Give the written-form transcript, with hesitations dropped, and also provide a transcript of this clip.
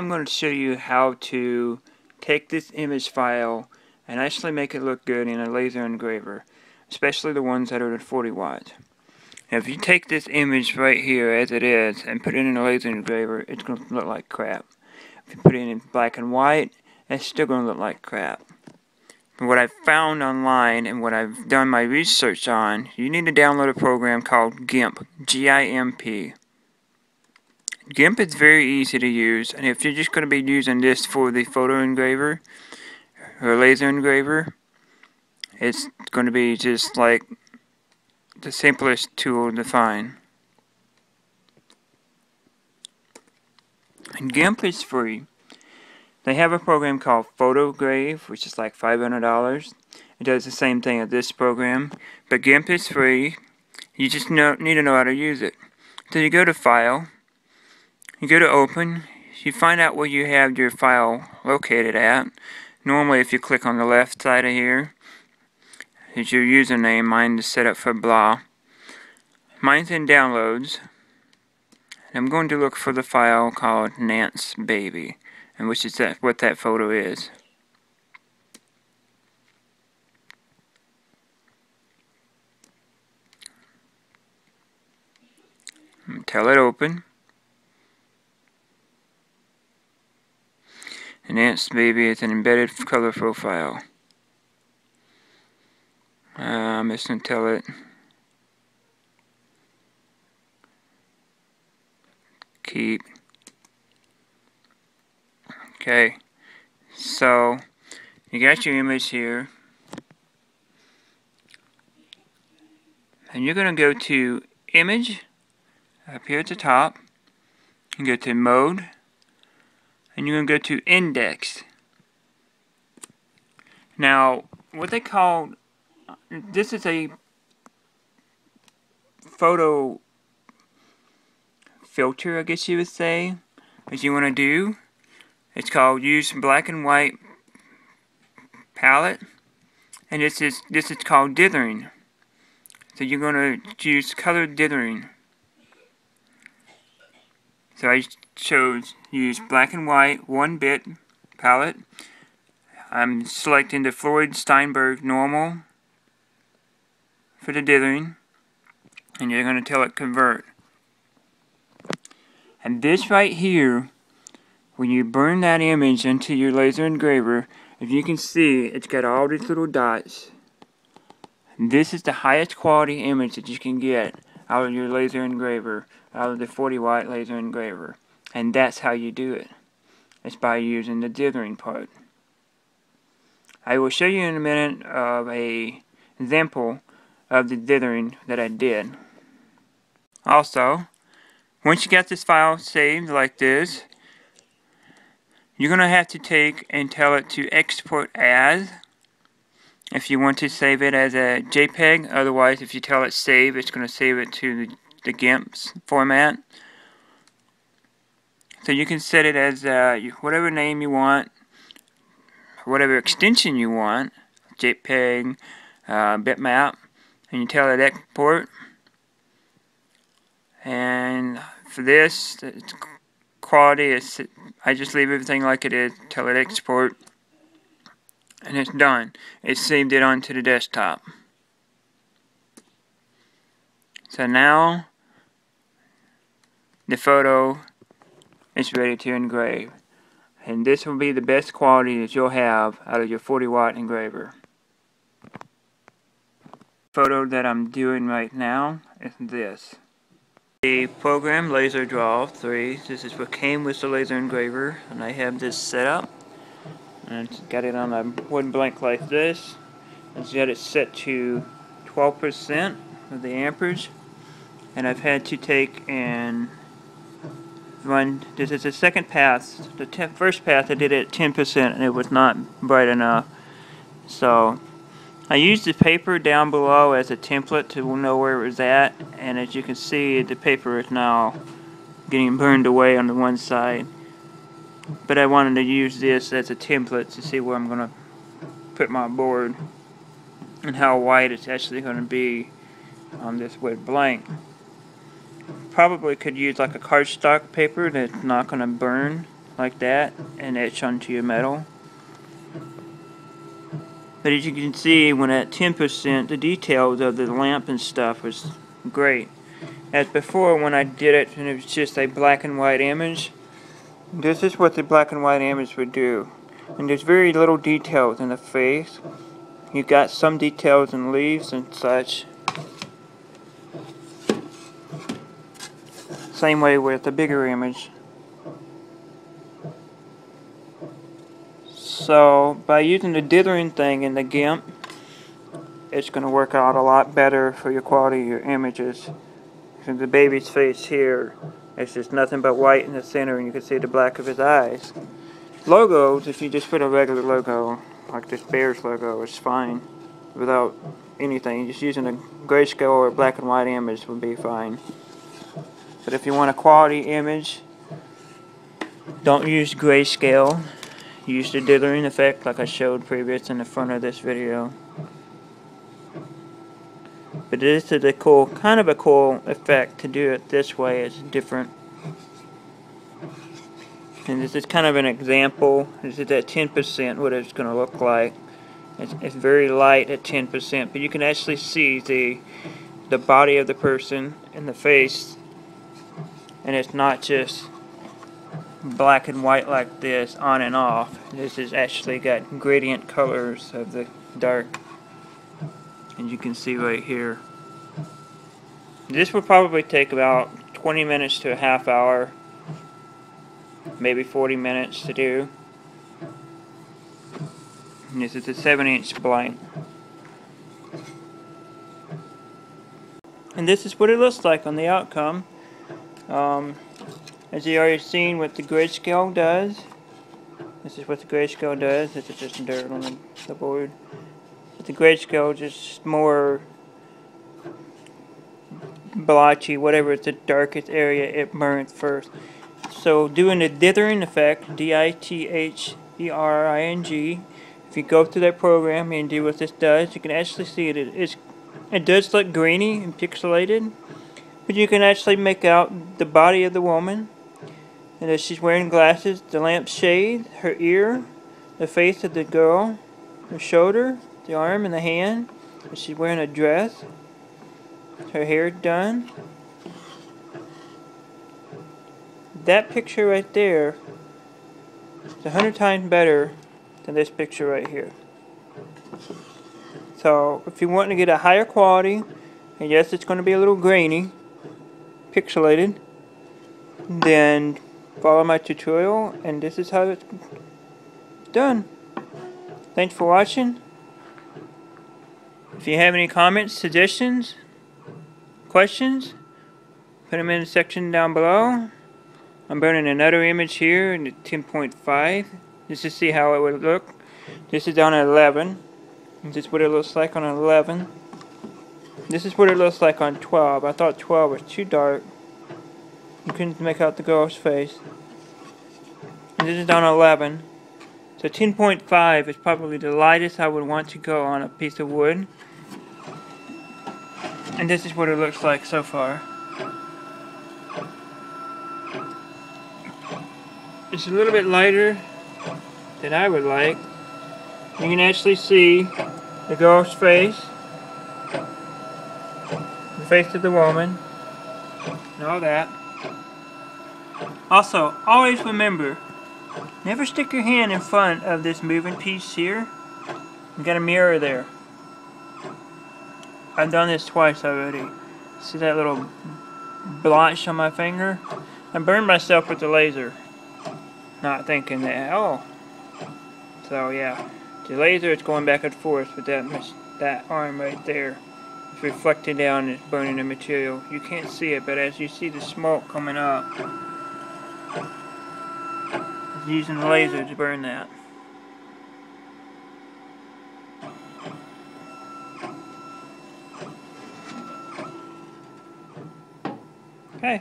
I'm going to show you how to take this image file and actually make it look good in a laser engraver, especially the ones that are at 40 watts. Now, if you take this image right here as it is and put it in a laser engraver, it's going to look like crap. If you put it in black and white, it's still going to look like crap. But what I've found online and what I've done my research on, you need to download a program called GIMP, G-I-M-P. GIMP is very easy to use, and if you're just going to be using this for the photo engraver or laser engraver, it's going to be just like the simplest tool to find. And GIMP is free. They have a program called PhotoGrave, which is like $500. It does the same thing as this program, but GIMP is free. You just need to know how to use it. So you go to File, you go to Open, you find out where you have your file located at. Normally, if you click on the left side of here, is your username. Mine is set up for blah. Mine's in Downloads. I'm going to look for the file called Nance Baby, and which is what that photo is. Tell it open. And Nance Baby is an embedded color profile. I'm just going to tell it keep. Okay, so you got your image here, and you're going to go to Image up here at the top, and go to Mode, and you're going to go to Index. Now, what they call this is a photo filter, I guess you would say, that you want to do. It's called Use Black and White Palette, and this is called dithering. So you're going to use color dithering. So I chose use black and white 1-bit palette. I'm selecting the Floyd Steinberg normal for the dithering, and you're going to tell it convert. And this right here, when you burn that image into your laser engraver, if you can see, it's got all these little dots. This is the highest quality image that you can get out of your laser engraver, out of the 40-watt laser engraver. And that's how you do it. It's by using the dithering part. I will show you in a minute of an example of the dithering that I did. Also, once you got this file saved like this, you're going to have to take and tell it to export as, if you want to save it as a JPEG. Otherwise, if you tell it save, it's going to save it to the GIMP's format. So you can set it as whatever name you want, whatever extension you want, JPEG, bitmap, and you tell it export. And for this, it's quality is, I just leave everything like it is, tell it export, and it's done. It saved it onto the desktop. So now the photo is ready to engrave, and this will be the best quality that you'll have out of your 40-watt engraver. The photo that I'm doing right now is this. The program Laser Draw 3, this is what came with the laser engraver, and I have this set up, and it's got it on a wood blank like this. It's got it set to 12% of the amperage, and I've had to take and run, this is the second pass. The first pass I did it at 10% and it was not bright enough, so I used the paper down below as a template to know where it was at, and as you can see, the paper is now getting burned away on the one side. But I wanted to use this as a template to see where I'm going to put my board and how white it's actually going to be on this wood blank. Probably could use like a cardstock paper that's not going to burn like that and etch onto your metal. But as you can see, when at 10%, the details of the lamp and stuff was great. As before, when I did it and it was just a black and white image, this is what the black and white image would do. And there's very little details in the face. You've got some details in leaves and such. Same way with the bigger image. So by using the dithering thing in the GIMP, it's going to work out a lot better for your quality of your images. The baby's face here, it's just nothing but white in the center, and you can see the black of his eyes. Logos, if you just put a regular logo, like this bear's logo, it's fine without anything. Just using a grayscale or a black and white image would be fine. But if you want a quality image, don't use grayscale. Use the dithering effect like I showed previous in the front of this video. But this is a cool, kind of a cool effect to do it this way. It's different. And this is kind of an example. This is at 10% what it's going to look like. It's very light at 10%, but you can actually see the body of the person and the face, and it's not just black and white like this on and off. This has actually got gradient colors of the dark, and you can see right here. This will probably take about 20 minutes to a half hour, maybe 40 minutes to do. And this is a 7-inch blank. And this is what it looks like on the outcome. As you already seen what the grayscale does. This is what the grayscale does. This is just dirt on the board. But the grayscale is just more blotchy, whatever is the darkest area it burns first. So doing the dithering effect, D-I-T-H-E-R-I-N-G, if you go through that program and do what this does, you can actually see it does look grainy and pixelated, but you can actually make out the body of the woman, and that she's wearing glasses, the lamp shade, her ear, the face of the girl, her shoulder, the arm and the hand, and she's wearing a dress, her hair done. That picture right there is 100 times better than this picture right here. So if you want to get a higher quality, and yes, it's going to be a little grainy, pixelated, then follow my tutorial, and this is how it's done. Thanks for watching. If you have any comments, suggestions, questions, put them in the section down below. I'm burning another image here in 10.5 just to see how it would look. This is on 11. This is what it looks like on 11. This is what it looks like on 12. I thought 12 was too dark. You couldn't make out the girl's face. And this is on 11. So 10.5 is probably the lightest I would want to go on a piece of wood. And this is what it looks like so far. It's a little bit lighter than I would like. You can actually see the girl's face, the face of the woman, and all that. Also, always remember, never stick your hand in front of this moving piece here. You got a mirror there. I've done this twice already. See that little blotch on my finger? I burned myself with the laser, not thinking that, oh. So yeah, the laser is going back and forth with that arm right there. It's reflecting down and it's burning the material. You can't see it, but as you see the smoke coming up, it's using the laser to burn that. Okay.